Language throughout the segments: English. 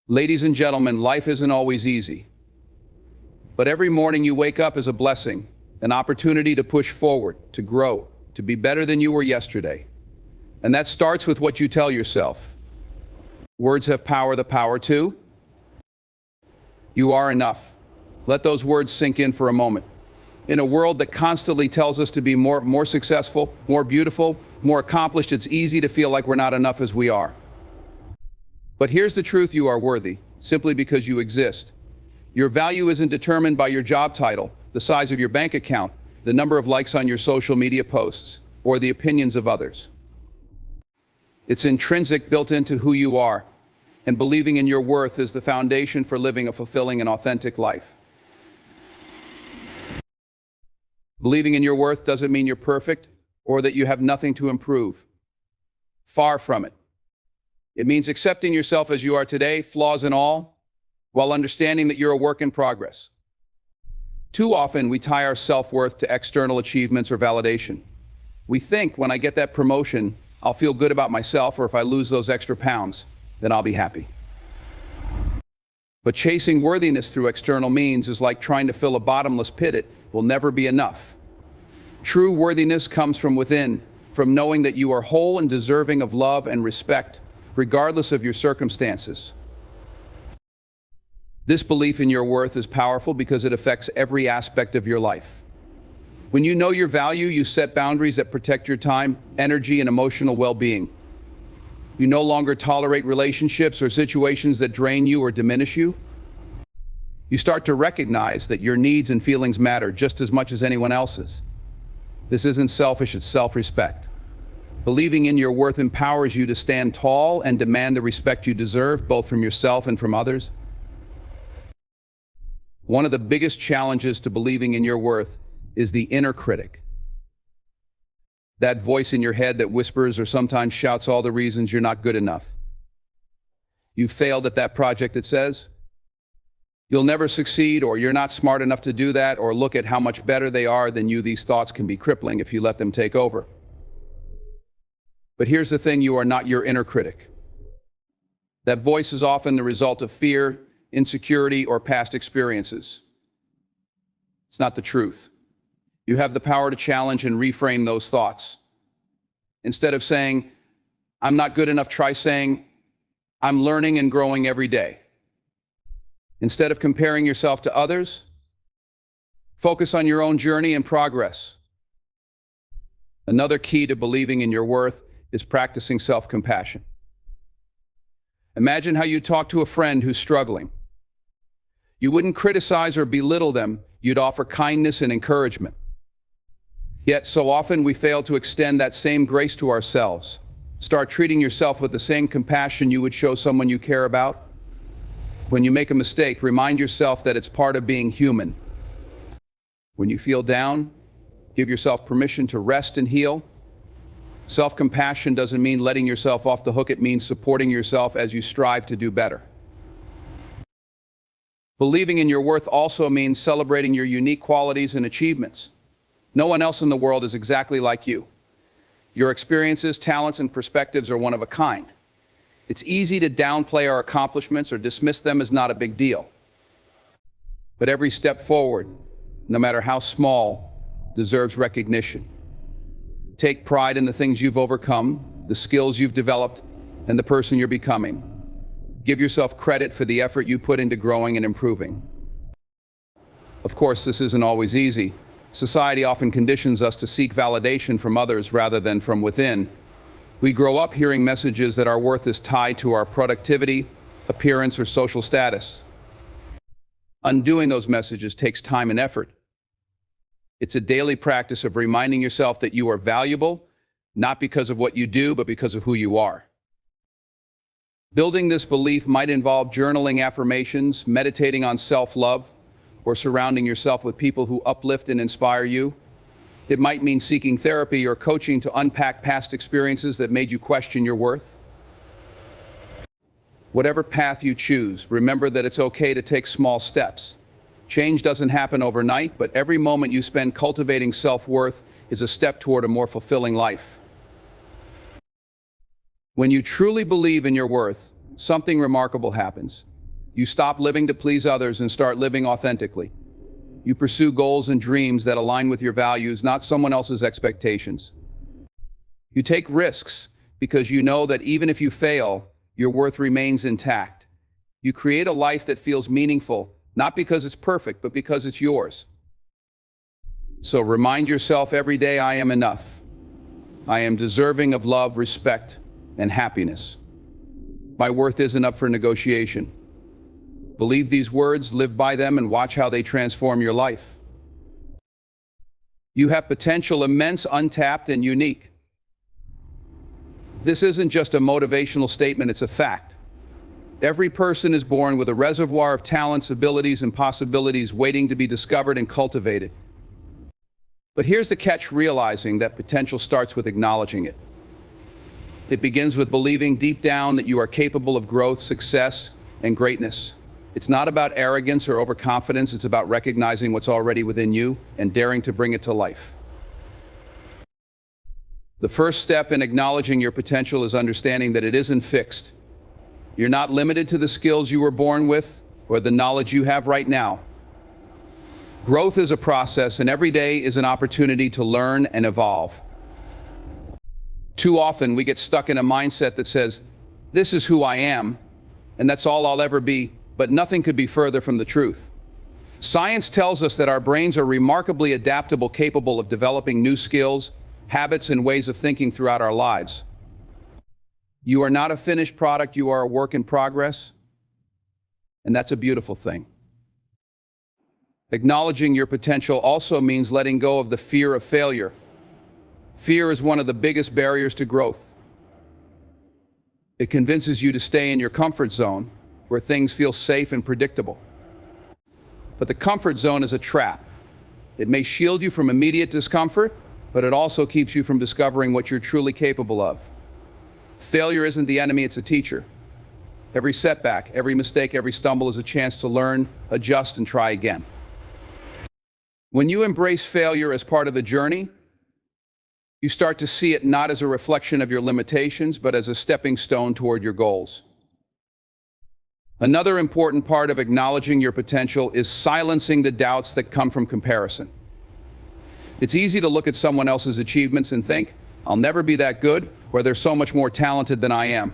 Ladies and gentlemen, life isn't always easy. But every morning you wake up is a blessing, an opportunity to push forward, to grow, to be better than you were yesterday. And that starts with what you tell yourself. Words have power, the power to. You are enough. Let those words sink in for a moment. In a world that constantly tells us to be more successful, more beautiful, more accomplished, it's easy to feel like we're not enough as we are. But here's the truth: you are worthy, simply because you exist. Your value isn't determined by your job title, the size of your bank account, the number of likes on your social media posts, or the opinions of others. It's intrinsic, built into who you are, and believing in your worth is the foundation for living a fulfilling and authentic life. Believing in your worth doesn't mean you're perfect or that you have nothing to improve. Far from it. It means accepting yourself as you are today, flaws and all, while understanding that you're a work in progress. Too often, we tie our self-worth to external achievements or validation. We think, when I get that promotion, I'll feel good about myself, or if I lose those extra pounds, then I'll be happy. But chasing worthiness through external means is like trying to fill a bottomless pit. It will never be enough. True worthiness comes from within, from knowing that you are whole and deserving of love and respect, regardless of your circumstances. This belief in your worth is powerful because it affects every aspect of your life. When you know your value, you set boundaries that protect your time, energy, and emotional well-being. You no longer tolerate relationships or situations that drain you or diminish you. You start to recognize that your needs and feelings matter just as much as anyone else's. This isn't selfish, it's self-respect. Believing in your worth empowers you to stand tall and demand the respect you deserve, both from yourself and from others. One of the biggest challenges to believing in your worth is the inner critic. That voice in your head that whispers or sometimes shouts all the reasons you're not good enough. You failed at that project, it says. You'll never succeed, or you're not smart enough to do that, or look at how much better they are than you. These thoughts can be crippling if you let them take over. But here's the thing: you are not your inner critic. That voice is often the result of fear, insecurity, or past experiences. It's not the truth. You have the power to challenge and reframe those thoughts. Instead of saying, "I'm not good enough," try saying, "I'm learning and growing every day." Instead of comparing yourself to others, focus on your own journey and progress. Another key to believing in your worth is practicing self-compassion. Imagine how you talk to a friend who's struggling. You wouldn't criticize or belittle them, you'd offer kindness and encouragement. Yet so often we fail to extend that same grace to ourselves. Start treating yourself with the same compassion you would show someone you care about. When you make a mistake, remind yourself that it's part of being human. When you feel down, give yourself permission to rest and heal. Self-compassion doesn't mean letting yourself off the hook. It means supporting yourself as you strive to do better. Believing in your worth also means celebrating your unique qualities and achievements. No one else in the world is exactly like you. Your experiences, talents, and perspectives are one of a kind. It's easy to downplay our accomplishments or dismiss them as not a big deal. But every step forward, no matter how small, deserves recognition. Take pride in the things you've overcome, the skills you've developed, and the person you're becoming. Give yourself credit for the effort you put into growing and improving. Of course, this isn't always easy. Society often conditions us to seek validation from others rather than from within. We grow up hearing messages that our worth is tied to our productivity, appearance, or social status. Undoing those messages takes time and effort. It's a daily practice of reminding yourself that you are valuable, not because of what you do, but because of who you are. Building this belief might involve journaling affirmations, meditating on self-love, or surrounding yourself with people who uplift and inspire you. It might mean seeking therapy or coaching to unpack past experiences that made you question your worth. Whatever path you choose, remember that it's okay to take small steps. Change doesn't happen overnight, but every moment you spend cultivating self-worth is a step toward a more fulfilling life. When you truly believe in your worth, something remarkable happens. You stop living to please others and start living authentically. You pursue goals and dreams that align with your values, not someone else's expectations. You take risks because you know that even if you fail, your worth remains intact. You create a life that feels meaningful, not because it's perfect, but because it's yours. So remind yourself every day, I am enough. I am deserving of love, respect, and happiness. My worth isn't up for negotiation. Believe these words, live by them, and watch how they transform your life. You have potential, immense, untapped, and unique. This isn't just a motivational statement, it's a fact. Every person is born with a reservoir of talents, abilities, and possibilities waiting to be discovered and cultivated. But here's the catch: realizing that potential starts with acknowledging it. It begins with believing deep down that you are capable of growth, success, and greatness. It's not about arrogance or overconfidence, it's about recognizing what's already within you and daring to bring it to life. The first step in acknowledging your potential is understanding that it isn't fixed. You're not limited to the skills you were born with or the knowledge you have right now. Growth is a process, and every day is an opportunity to learn and evolve. Too often we get stuck in a mindset that says, this is who I am, and that's all I'll ever be, but nothing could be further from the truth. Science tells us that our brains are remarkably adaptable, capable of developing new skills, habits, and ways of thinking throughout our lives. You are not a finished product, you are a work in progress, and that's a beautiful thing. Acknowledging your potential also means letting go of the fear of failure. Fear is one of the biggest barriers to growth. It convinces you to stay in your comfort zone, where things feel safe and predictable. But the comfort zone is a trap. It may shield you from immediate discomfort, but it also keeps you from discovering what you're truly capable of. Failure isn't the enemy, it's a teacher. Every setback, every mistake, every stumble is a chance to learn, adjust, and try again. When you embrace failure as part of the journey, you start to see it not as a reflection of your limitations, but as a stepping stone toward your goals. Another important part of acknowledging your potential is silencing the doubts that come from comparison. It's easy to look at someone else's achievements and think, I'll never be that good, or they're so much more talented than I am.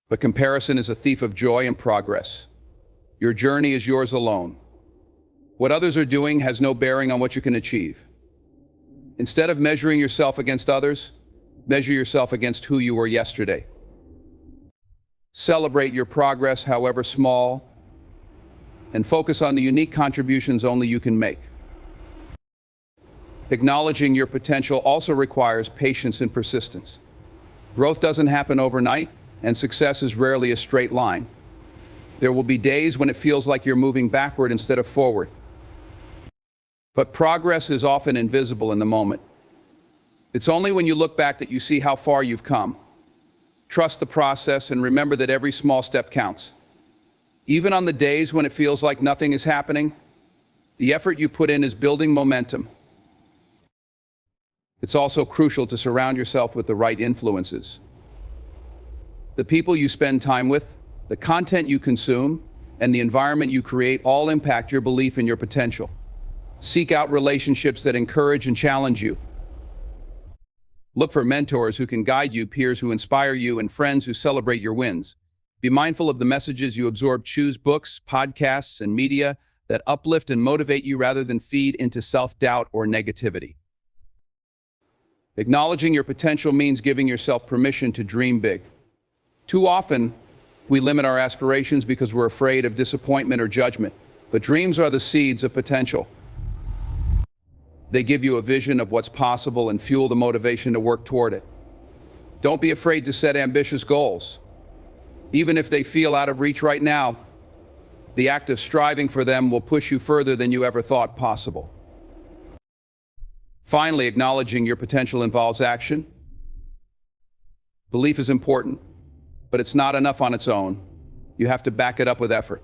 But comparison is a thief of joy and progress. Your journey is yours alone. What others are doing has no bearing on what you can achieve. Instead of measuring yourself against others, measure yourself against who you were yesterday. Celebrate your progress, however small, and focus on the unique contributions only you can make. Acknowledging your potential also requires patience and persistence. Growth doesn't happen overnight, and success is rarely a straight line. There will be days when it feels like you're moving backward instead of forward. But progress is often invisible in the moment. It's only when you look back that you see how far you've come. Trust the process and remember that every small step counts. Even on the days when it feels like nothing is happening, the effort you put in is building momentum. It's also crucial to surround yourself with the right influences. The people you spend time with, the content you consume, and the environment you create all impact your belief in your potential. Seek out relationships that encourage and challenge you. Look for mentors who can guide you, peers who inspire you, and friends who celebrate your wins. Be mindful of the messages you absorb. Choose books, podcasts, and media that uplift and motivate you rather than feed into self-doubt or negativity. Acknowledging your potential means giving yourself permission to dream big. Too often, we limit our aspirations because we're afraid of disappointment or judgment, but dreams are the seeds of potential. They give you a vision of what's possible and fuel the motivation to work toward it. Don't be afraid to set ambitious goals. Even if they feel out of reach right now, the act of striving for them will push you further than you ever thought possible. Finally, acknowledging your potential involves action. Belief is important, but it's not enough on its own. You have to back it up with effort.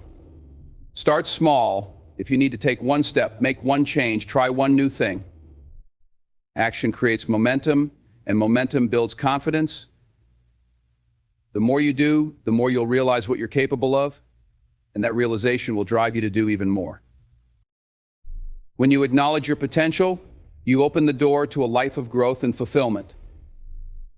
Start small. If you need to take one step, make one change, try one new thing. Action creates momentum, and momentum builds confidence. The more you do, the more you'll realize what you're capable of, and that realization will drive you to do even more. When you acknowledge your potential, you open the door to a life of growth and fulfillment.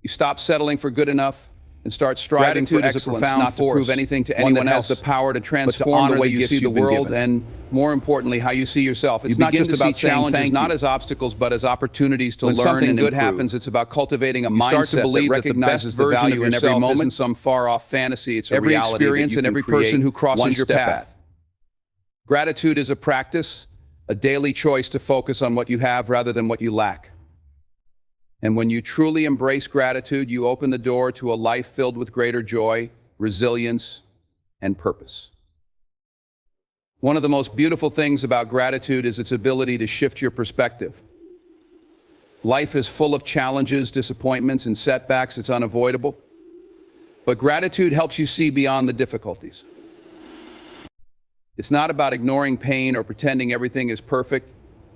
You stop settling for good enough and start striving for excellence, not to prove anything to anyone else, has the power to transform the way you see the world and, more importantly, how you see yourself. It's not just about challenges, not as obstacles, but as opportunities to learn and improve. When something good happens, it's about cultivating a mindset that recognizes the value in every moment isn't some far-off fantasy. It's a reality. Every experience and every person who crosses your path. Gratitude is a practice, a daily choice to focus on what you have rather than what you lack. And when you truly embrace gratitude, you open the door to a life filled with greater joy, resilience, and purpose. One of the most beautiful things about gratitude is its ability to shift your perspective. Life is full of challenges, disappointments, and setbacks. It's unavoidable. But gratitude helps you see beyond the difficulties. It's not about ignoring pain or pretending everything is perfect.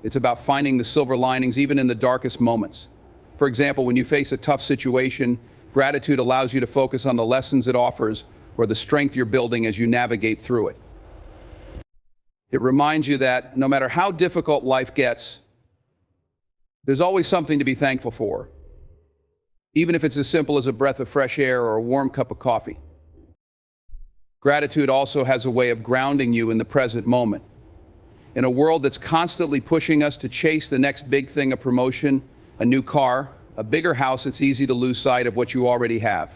It's about finding the silver linings even in the darkest moments. For example, when you face a tough situation, gratitude allows you to focus on the lessons it offers or the strength you're building as you navigate through it. It reminds you that no matter how difficult life gets, there's always something to be thankful for, even if it's as simple as a breath of fresh air or a warm cup of coffee. Gratitude also has a way of grounding you in the present moment. In a world that's constantly pushing us to chase the next big thing, a promotion, a new car, a bigger house, it's easy to lose sight of what you already have.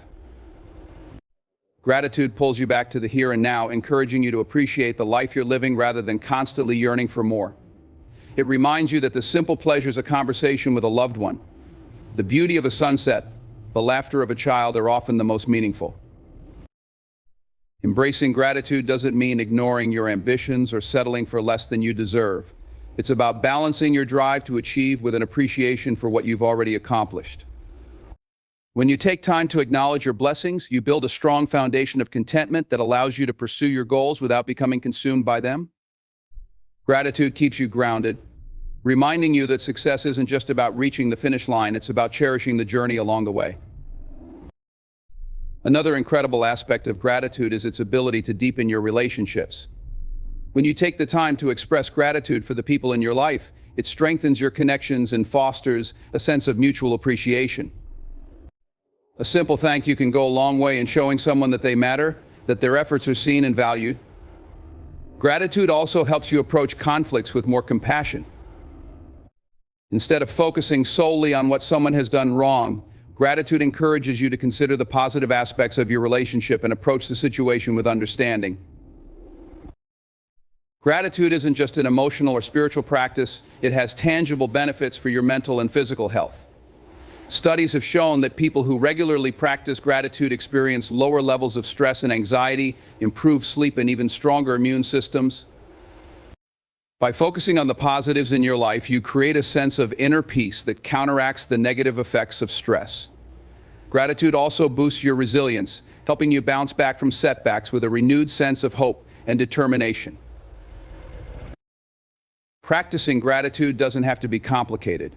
Gratitude pulls you back to the here and now, encouraging you to appreciate the life you're living rather than constantly yearning for more. It reminds you that the simple pleasures of conversation with a loved one, the beauty of a sunset, the laughter of a child are often the most meaningful. Embracing gratitude doesn't mean ignoring your ambitions or settling for less than you deserve. It's about balancing your drive to achieve with an appreciation for what you've already accomplished. When you take time to acknowledge your blessings, you build a strong foundation of contentment that allows you to pursue your goals without becoming consumed by them. Gratitude keeps you grounded, reminding you that success isn't just about reaching the finish line, it's about cherishing the journey along the way. Another incredible aspect of gratitude is its ability to deepen your relationships. When you take the time to express gratitude for the people in your life, it strengthens your connections and fosters a sense of mutual appreciation. A simple thank you can go a long way in showing someone that they matter, that their efforts are seen and valued. Gratitude also helps you approach conflicts with more compassion. Instead of focusing solely on what someone has done wrong, gratitude encourages you to consider the positive aspects of your relationship and approach the situation with understanding. Gratitude isn't just an emotional or spiritual practice, it has tangible benefits for your mental and physical health. Studies have shown that people who regularly practice gratitude experience lower levels of stress and anxiety, improved sleep, and even stronger immune systems. By focusing on the positives in your life, you create a sense of inner peace that counteracts the negative effects of stress. Gratitude also boosts your resilience, helping you bounce back from setbacks with a renewed sense of hope and determination. Practicing gratitude doesn't have to be complicated.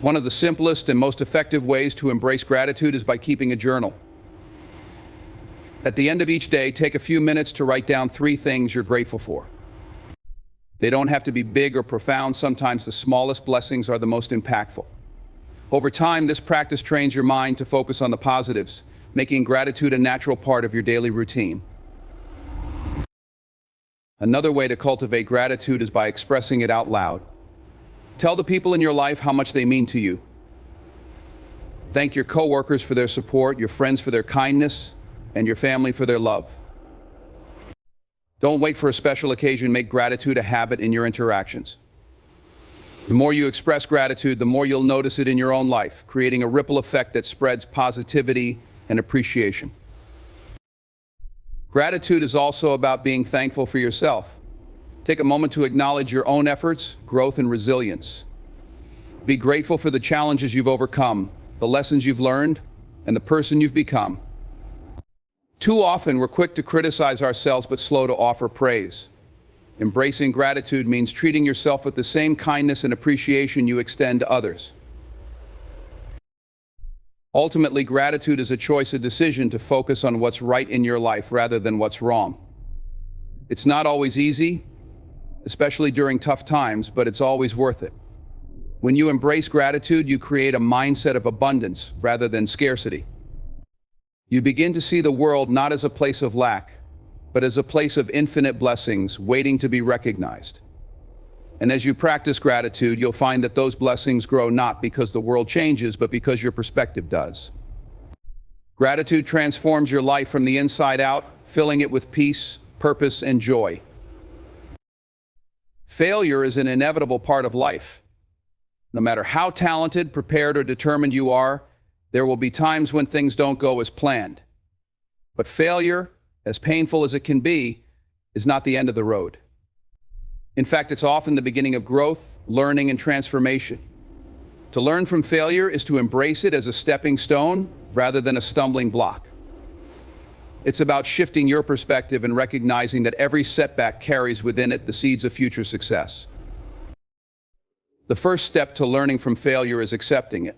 One of the simplest and most effective ways to embrace gratitude is by keeping a journal. At the end of each day, take a few minutes to write down 3 things you're grateful for. They don't have to be big or profound. Sometimes the smallest blessings are the most impactful. Over time, this practice trains your mind to focus on the positives, making gratitude a natural part of your daily routine. Another way to cultivate gratitude is by expressing it out loud. Tell the people in your life how much they mean to you. Thank your coworkers for their support, your friends for their kindness, and your family for their love. Don't wait for a special occasion. Make gratitude a habit in your interactions. The more you express gratitude, the more you'll notice it in your own life, creating a ripple effect that spreads positivity and appreciation. Gratitude is also about being thankful for yourself. Take a moment to acknowledge your own efforts, growth, and resilience. Be grateful for the challenges you've overcome, the lessons you've learned, and the person you've become. Too often, we're quick to criticize ourselves but slow to offer praise. Embracing gratitude means treating yourself with the same kindness and appreciation you extend to others. Ultimately, gratitude is a choice, a decision to focus on what's right in your life rather than what's wrong. It's not always easy, especially during tough times, but it's always worth it. When you embrace gratitude, you create a mindset of abundance rather than scarcity. You begin to see the world not as a place of lack, but as a place of infinite blessings waiting to be recognized. And as you practice gratitude, you'll find that those blessings grow not because the world changes, but because your perspective does. Gratitude transforms your life from the inside out, filling it with peace, purpose, and joy. Failure is an inevitable part of life. No matter how talented, prepared, or determined you are, there will be times when things don't go as planned. But failure, as painful as it can be, is not the end of the road. In fact, it's often the beginning of growth, learning, and transformation. To learn from failure is to embrace it as a stepping stone rather than a stumbling block. It's about shifting your perspective and recognizing that every setback carries within it the seeds of future success. The first step to learning from failure is accepting it.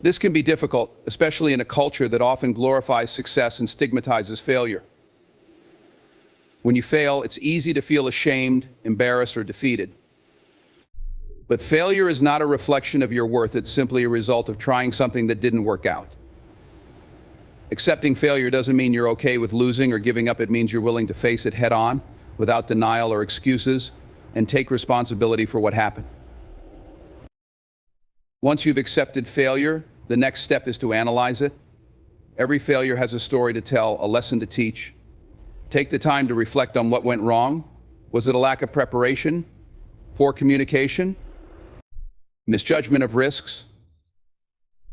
This can be difficult, especially in a culture that often glorifies success and stigmatizes failure. When you fail, it's easy to feel ashamed, embarrassed, or defeated. But failure is not a reflection of your worth, it's simply a result of trying something that didn't work out. Accepting failure doesn't mean you're okay with losing or giving up, it means you're willing to face it head on, without denial or excuses, and take responsibility for what happened. Once you've accepted failure, the next step is to analyze it. Every failure has a story to tell, a lesson to teach. Take the time to reflect on what went wrong. Was it a lack of preparation? Poor communication? Misjudgment of risks?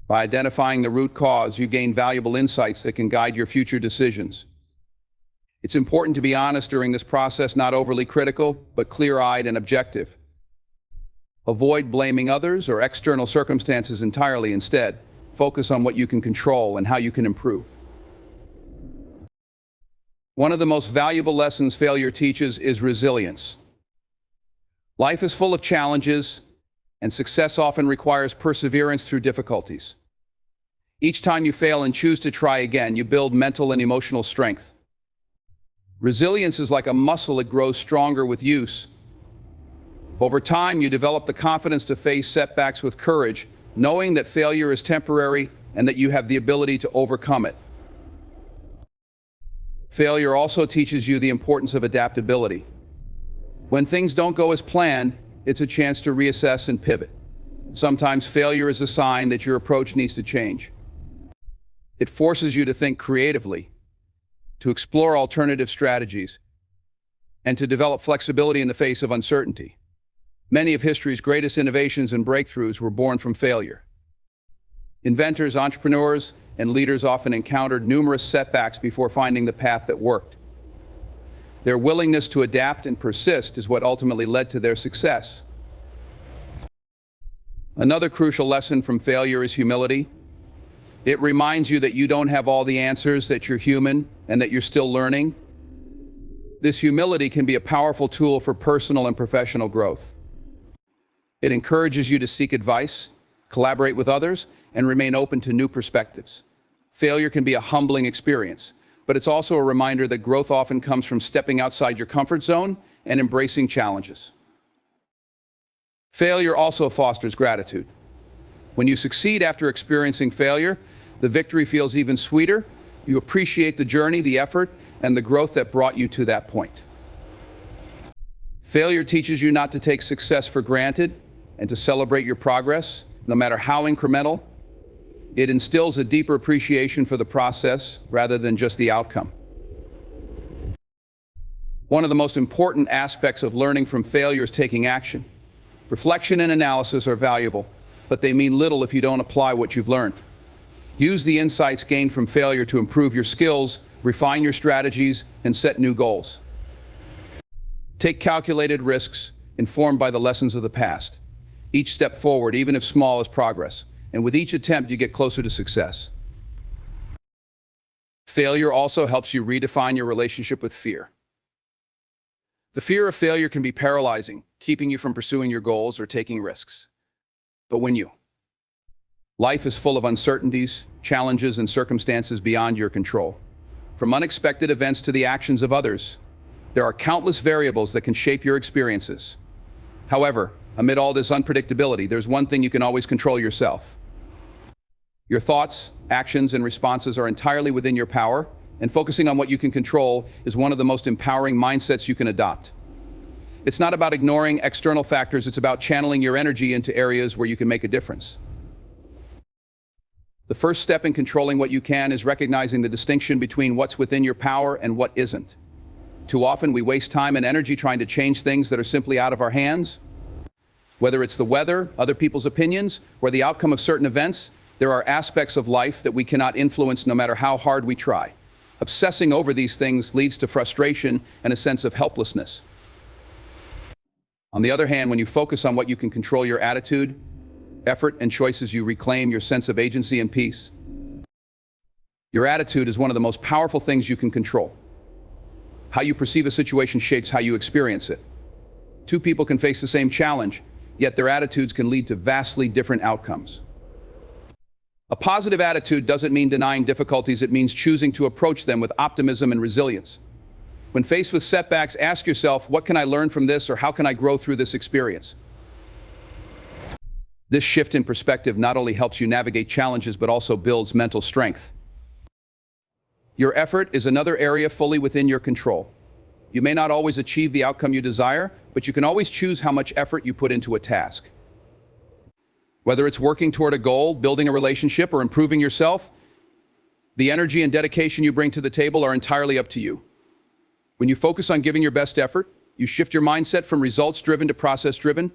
By identifying the root cause, you gain valuable insights that can guide your future decisions. It's important to be honest during this process, not overly critical, but clear-eyed and objective. Avoid blaming others or external circumstances entirely. Instead, focus on what you can control and how you can improve. One of the most valuable lessons failure teaches is resilience. Life is full of challenges, and success often requires perseverance through difficulties. Each time you fail and choose to try again, you build mental and emotional strength. Resilience is like a muscle that grows stronger with use. Over time, you develop the confidence to face setbacks with courage, knowing that failure is temporary and that you have the ability to overcome it. Failure also teaches you the importance of adaptability. When things don't go as planned, it's a chance to reassess and pivot. Sometimes failure is a sign that your approach needs to change. It forces you to think creatively, to explore alternative strategies, and to develop flexibility in the face of uncertainty. Many of history's greatest innovations and breakthroughs were born from failure. Inventors, entrepreneurs, and leaders often encountered numerous setbacks before finding the path that worked. Their willingness to adapt and persist is what ultimately led to their success. Another crucial lesson from failure is humility. It reminds you that you don't have all the answers, that you're human, and that you're still learning. This humility can be a powerful tool for personal and professional growth. It encourages you to seek advice, collaborate with others, and remain open to new perspectives. Failure can be a humbling experience, but it's also a reminder that growth often comes from stepping outside your comfort zone and embracing challenges. Failure also fosters gratitude. When you succeed after experiencing failure, the victory feels even sweeter. You appreciate the journey, the effort, and the growth that brought you to that point. Failure teaches you not to take success for granted and to celebrate your progress, no matter how incremental. It instills a deeper appreciation for the process rather than just the outcome. One of the most important aspects of learning from failure is taking action. Reflection and analysis are valuable, but they mean little if you don't apply what you've learned. Use the insights gained from failure to improve your skills, refine your strategies, and set new goals. Take calculated risks, informed by the lessons of the past. Each step forward, even if small, is progress, and with each attempt you get closer to success. Failure also helps you redefine your relationship with fear. The fear of failure can be paralyzing, keeping you from pursuing your goals or taking risks. But life is full of uncertainties, challenges, and circumstances beyond your control. From unexpected events to the actions of others, There are countless variables that can shape your experiences. However, amid all this unpredictability, there's one thing you can always control: yourself. Your thoughts, actions, and responses are entirely within your power, and focusing on what you can control is one of the most empowering mindsets you can adopt. It's not about ignoring external factors, it's about channeling your energy into areas where you can make a difference. The first step in controlling what you can is recognizing the distinction between what's within your power and what isn't. Too often we waste time and energy trying to change things that are simply out of our hands. Whether it's the weather, other people's opinions, or the outcome of certain events, there are aspects of life that we cannot influence no matter how hard we try. Obsessing over these things leads to frustration and a sense of helplessness. On the other hand, when you focus on what you can control, your attitude, effort, and choices, you reclaim your sense of agency and peace. Your attitude is one of the most powerful things you can control. How you perceive a situation shapes how you experience it. Two people can face the same challenge, yet their attitudes can lead to vastly different outcomes. A positive attitude doesn't mean denying difficulties, it means choosing to approach them with optimism and resilience. When faced with setbacks, ask yourself, what can I learn from this, or how can I grow through this experience? This shift in perspective not only helps you navigate challenges, but also builds mental strength. Your effort is another area fully within your control. You may not always achieve the outcome you desire, but you can always choose how much effort you put into a task. Whether it's working toward a goal, building a relationship, or improving yourself, the energy and dedication you bring to the table are entirely up to you. When you focus on giving your best effort, you shift your mindset from results-driven to process-driven.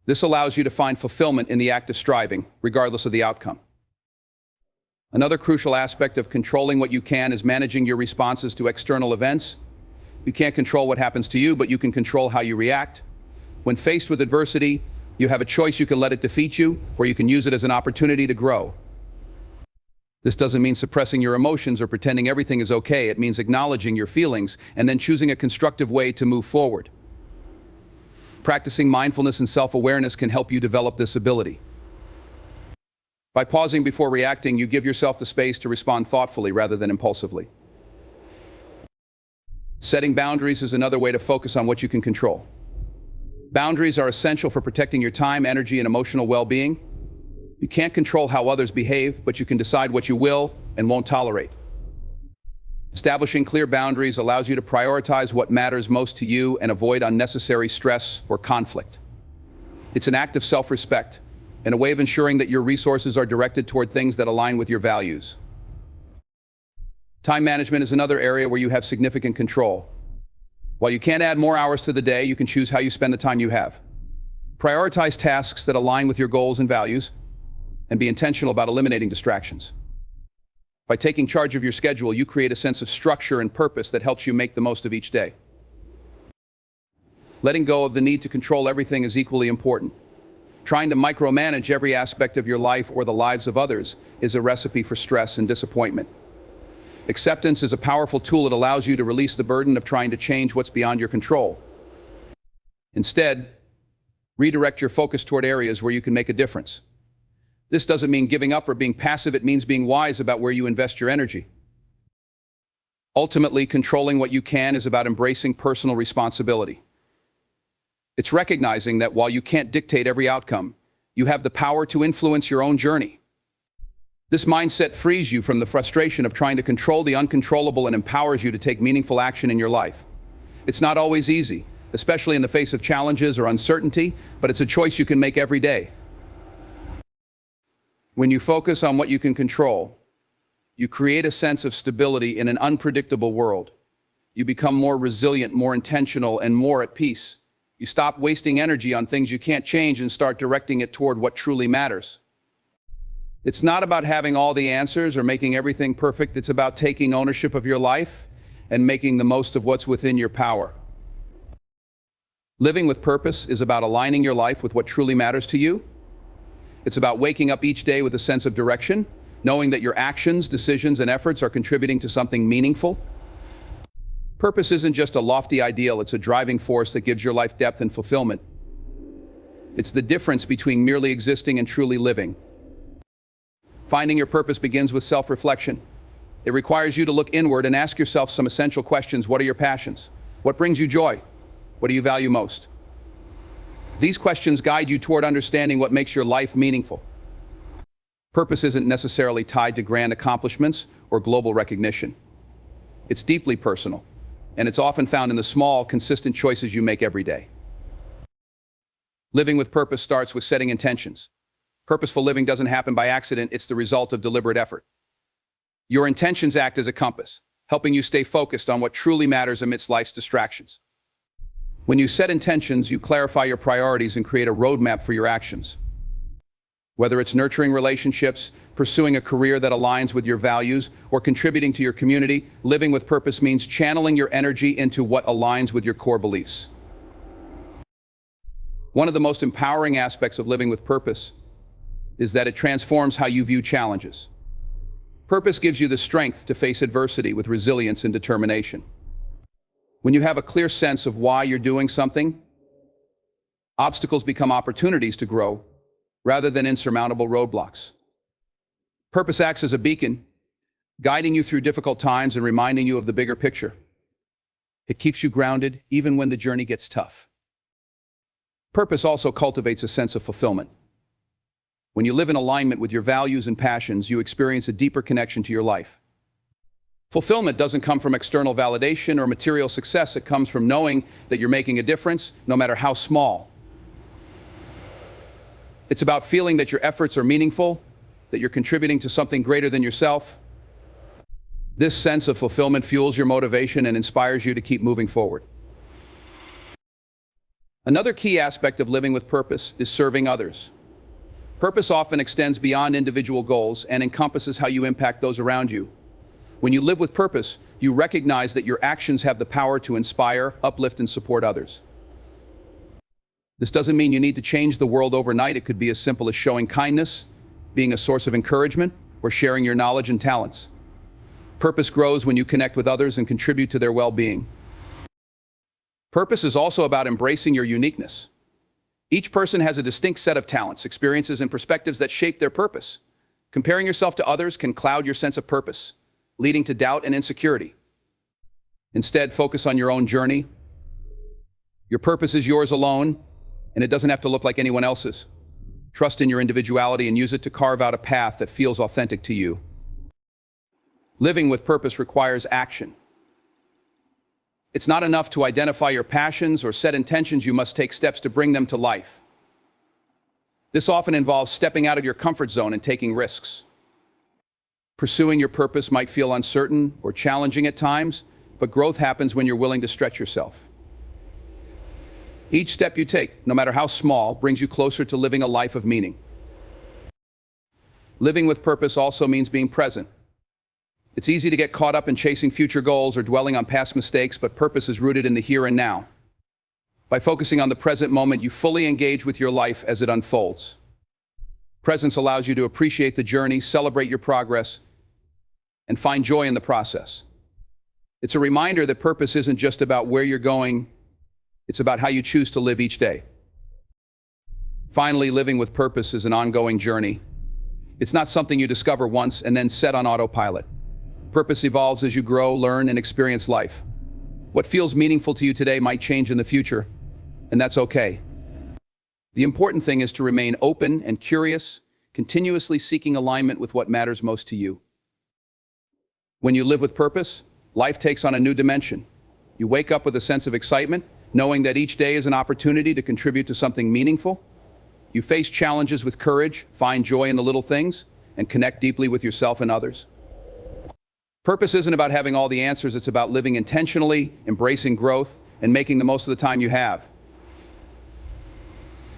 This allows you to find fulfillment in the act of striving, regardless of the outcome. Another crucial aspect of controlling what you can is managing your responses to external events. You can't control what happens to you, but you can control how you react. When faced with adversity, you have a choice: you can let it defeat you, or you can use it as an opportunity to grow. This doesn't mean suppressing your emotions or pretending everything is okay. It means acknowledging your feelings and then choosing a constructive way to move forward. Practicing mindfulness and self-awareness can help you develop this ability. By pausing before reacting, you give yourself the space to respond thoughtfully rather than impulsively. Setting boundaries is another way to focus on what you can control. Boundaries are essential for protecting your time, energy, and emotional well-being. You can't control how others behave, but you can decide what you will and won't tolerate. Establishing clear boundaries allows you to prioritize what matters most to you and avoid unnecessary stress or conflict. It's an act of self-respect and a way of ensuring that your resources are directed toward things that align with your values. Time management is another area where you have significant control. While you can't add more hours to the day, you can choose how you spend the time you have. Prioritize tasks that align with your goals and values, and be intentional about eliminating distractions. By taking charge of your schedule, you create a sense of structure and purpose that helps you make the most of each day. Letting go of the need to control everything is equally important. Trying to micromanage every aspect of your life or the lives of others is a recipe for stress and disappointment. Acceptance is a powerful tool. It allows you to release the burden of trying to change what's beyond your control. Instead, redirect your focus toward areas where you can make a difference. This doesn't mean giving up or being passive. It means being wise about where you invest your energy. Ultimately, controlling what you can is about embracing personal responsibility. It's recognizing that while you can't dictate every outcome, you have the power to influence your own journey. This mindset frees you from the frustration of trying to control the uncontrollable and empowers you to take meaningful action in your life. It's not always easy, especially in the face of challenges or uncertainty, but it's a choice you can make every day. When you focus on what you can control, you create a sense of stability in an unpredictable world. You become more resilient, more intentional, and more at peace. You stop wasting energy on things you can't change and start directing it toward what truly matters. It's not about having all the answers or making everything perfect. It's about taking ownership of your life and making the most of what's within your power. Living with purpose is about aligning your life with what truly matters to you. It's about waking up each day with a sense of direction, knowing that your actions, decisions, and efforts are contributing to something meaningful. Purpose isn't just a lofty ideal, it's a driving force that gives your life depth and fulfillment. It's the difference between merely existing and truly living. Finding your purpose begins with self-reflection. It requires you to look inward and ask yourself some essential questions. What are your passions? What brings you joy? What do you value most? These questions guide you toward understanding what makes your life meaningful. Purpose isn't necessarily tied to grand accomplishments or global recognition. It's deeply personal, and it's often found in the small, consistent choices you make every day. Living with purpose starts with setting intentions. Purposeful living doesn't happen by accident, it's the result of deliberate effort. Your intentions act as a compass, helping you stay focused on what truly matters amidst life's distractions. When you set intentions, you clarify your priorities and create a roadmap for your actions. Whether it's nurturing relationships, pursuing a career that aligns with your values, or contributing to your community, living with purpose means channeling your energy into what aligns with your core beliefs. One of the most empowering aspects of living with purpose is that it transforms how you view challenges. Purpose gives you the strength to face adversity with resilience and determination. When you have a clear sense of why you're doing something, obstacles become opportunities to grow rather than insurmountable roadblocks. Purpose acts as a beacon, guiding you through difficult times and reminding you of the bigger picture. It keeps you grounded even when the journey gets tough. Purpose also cultivates a sense of fulfillment. When you live in alignment with your values and passions, you experience a deeper connection to your life. Fulfillment doesn't come from external validation or material success. It comes from knowing that you're making a difference, no matter how small. It's about feeling that your efforts are meaningful, that you're contributing to something greater than yourself. This sense of fulfillment fuels your motivation and inspires you to keep moving forward. Another key aspect of living with purpose is serving others. Purpose often extends beyond individual goals and encompasses how you impact those around you. When you live with purpose, you recognize that your actions have the power to inspire, uplift, and support others. This doesn't mean you need to change the world overnight. It could be as simple as showing kindness, being a source of encouragement, or sharing your knowledge and talents. Purpose grows when you connect with others and contribute to their well-being. Purpose is also about embracing your uniqueness. Each person has a distinct set of talents, experiences, and perspectives that shape their purpose. Comparing yourself to others can cloud your sense of purpose, leading to doubt and insecurity. Instead, focus on your own journey. Your purpose is yours alone, and it doesn't have to look like anyone else's. Trust in your individuality and use it to carve out a path that feels authentic to you. Living with purpose requires action. It's not enough to identify your passions or set intentions. You must take steps to bring them to life. This often involves stepping out of your comfort zone and taking risks. Pursuing your purpose might feel uncertain or challenging at times, but growth happens when you're willing to stretch yourself. Each step you take, no matter how small, brings you closer to living a life of meaning. Living with purpose also means being present. It's easy to get caught up in chasing future goals or dwelling on past mistakes, but purpose is rooted in the here and now. By focusing on the present moment, you fully engage with your life as it unfolds. Presence allows you to appreciate the journey, celebrate your progress, and find joy in the process. It's a reminder that purpose isn't just about where you're going, it's about how you choose to live each day. Finally, living with purpose is an ongoing journey. It's not something you discover once and then set on autopilot. Purpose evolves as you grow, learn, and experience life. What feels meaningful to you today might change in the future, and that's okay. The important thing is to remain open and curious, continuously seeking alignment with what matters most to you. When you live with purpose, life takes on a new dimension. You wake up with a sense of excitement, knowing that each day is an opportunity to contribute to something meaningful. You face challenges with courage, find joy in the little things, and connect deeply with yourself and others. Purpose isn't about having all the answers, it's about living intentionally, embracing growth, and making the most of the time you have.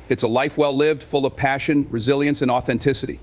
It's a life well lived, full of passion, resilience, and authenticity.